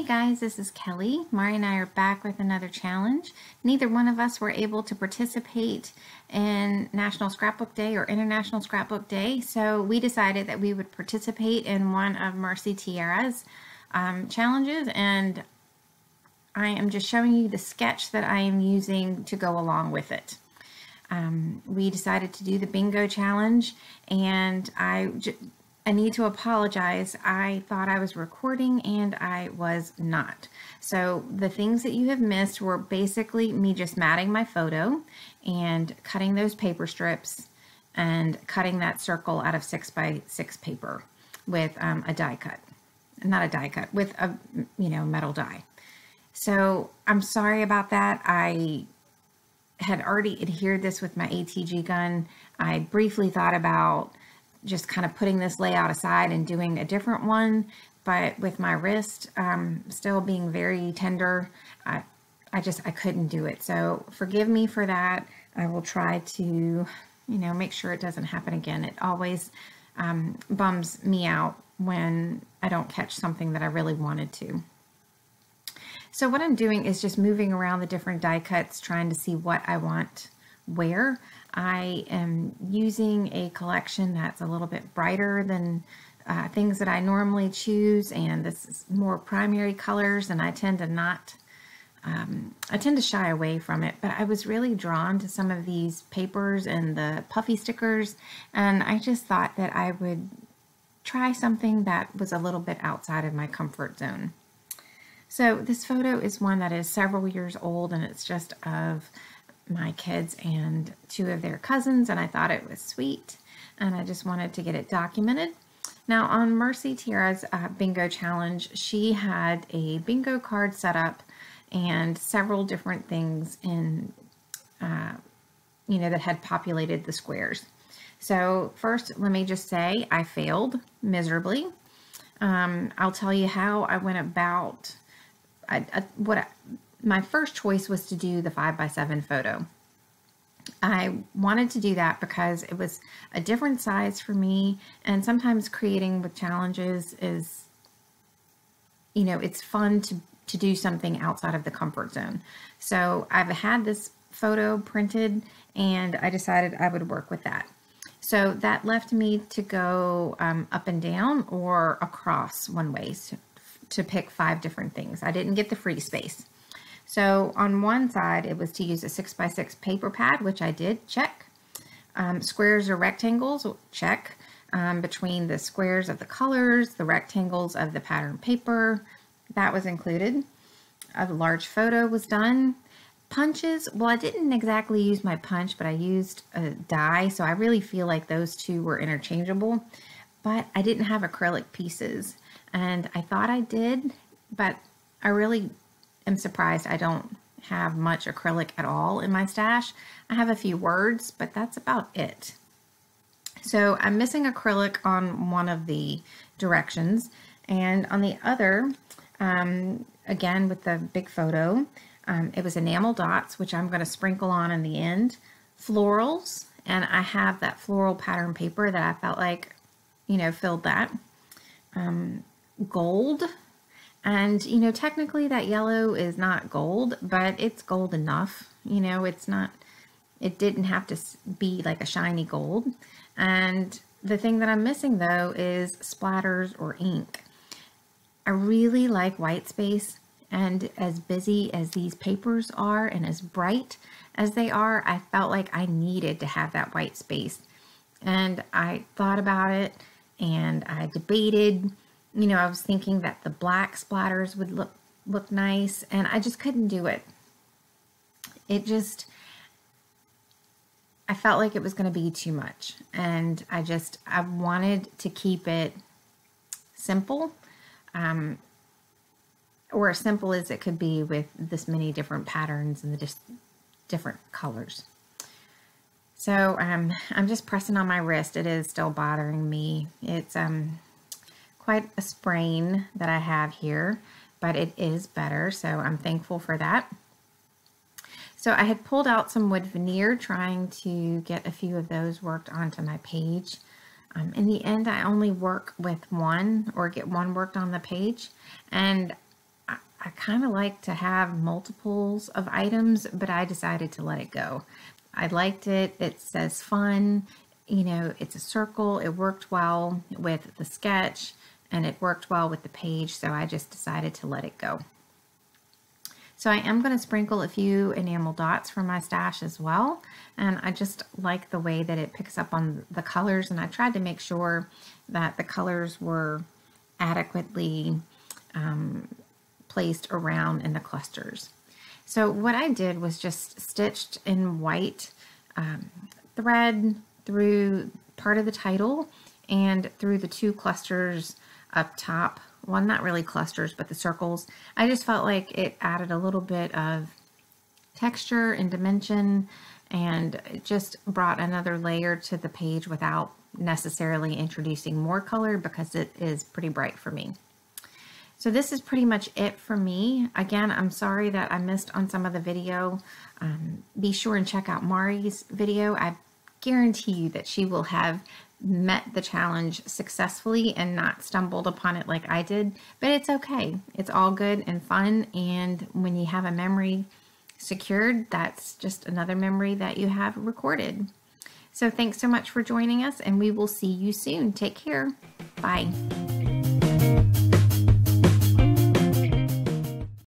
Hey guys, this is Kelly. Mari and I are back with another challenge. Neither one of us were able to participate in National Scrapbook Day or International Scrapbook Day, so we decided that we would participate in one of Mercy Tiara's challenges, and I am just showing you the sketch that I am using to go along with it. We decided to do the bingo challenge, and I need to apologize. I thought I was recording and I was not. So the things that you have missed were basically me just matting my photo and cutting those paper strips and cutting that circle out of 6x6 paper with a die cut. Not a die cut, with a metal die. So I'm sorry about that. I had already adhered this with my ATG gun. I briefly thought about just kind of putting this layout aside and doing a different one, but with my wrist still being very tender, I couldn't do it. So forgive me for that. I will try to, make sure it doesn't happen again. It always bums me out when I don't catch something that I really wanted to. So what I'm doing is just moving around the different die cuts, trying to see what I want where. I am using a collection that's a little bit brighter than things that I normally choose, and this is more primary colors, and I tend to shy away from it, but I was really drawn to some of these papers and the puffy stickers, and I just thought that I would try something that was a little bit outside of my comfort zone. So this photo is one that is several years old, and it's just of my kids and two of their cousins, and I thought it was sweet, and I just wanted to get it documented. Now on Mercy Tiara's bingo challenge, she had a bingo card set up and several different things in that had populated the squares. So first, let me just say I failed miserably. I'll tell you how I went about my first choice was to do the 5x7 photo. I wanted to do that because it was a different size for me, and sometimes creating with challenges is, it's fun to do something outside of the comfort zone. So I've had this photo printed, and I decided I would work with that. So that left me to go up and down or across one way to pick 5 different things. I didn't get the free space. So on one side, it was to use a 6x6 paper pad, which I did, check. Squares or rectangles, check. Between the squares of the colors, the rectangles of the pattern paper, that was included. A large photo was done. Punches, well, I didn't exactly use my punch, but I used a die, so I really feel like those two were interchangeable. But I didn't have acrylic pieces, and I thought I did, but I really am surprised I don't have much acrylic at all in my stash. I have a few words, but that's about it. So I'm missing acrylic on one of the directions, and on the other, again with the big photo, it was enamel dots, which I'm going to sprinkle on in the end, florals, and I have that floral pattern paper that I felt like, filled that, gold. And, technically that yellow is not gold, but it's gold enough. It didn't have to be like a shiny gold. And the thing that I'm missing though is splatters or ink. I really like white space, and as busy as these papers are and as bright as they are, I felt like I needed to have that white space. And I thought about it and I debated. I was thinking that the black splatters would look nice, and I just couldn't do it. I felt like it was going to be too much, and I wanted to keep it simple, or as simple as it could be with this many different patterns and the different colors. So I'm just pressing on my wrist. It is still bothering me. It's quite a sprain that I have here, but it is better, so I'm thankful for that. So I had pulled out some wood veneer, trying to get a few of those worked onto my page. In the end, I only work with one, or get one worked on the page, and I kind of like to have multiples of items, but I decided to let it go. I liked it. It says fun. You know, it's a circle. It worked well with the sketch and it worked well with the page, so I just decided to let it go. So I am going to sprinkle a few enamel dots for my stash as well, and I just like the way that it picks up on the colors, and I tried to make sure that the colors were adequately placed around in the clusters. So what I did was just stitched in white thread through part of the title and through the two clusters up top. Well, not really clusters, but the circles. I just felt like it added a little bit of texture and dimension, and it just brought another layer to the page without necessarily introducing more color, because it is pretty bright for me. So this is pretty much it for me. Again, I'm sorry that I missed on some of the video. Be sure and check out Mari's video. I guarantee you that she will have met the challenge successfully and not stumbled upon it like I did, but it's okay. It's all good and fun, and when you have a memory secured, that's just another memory that you have recorded. So thanks so much for joining us, and we will see you soon. Take care. Bye.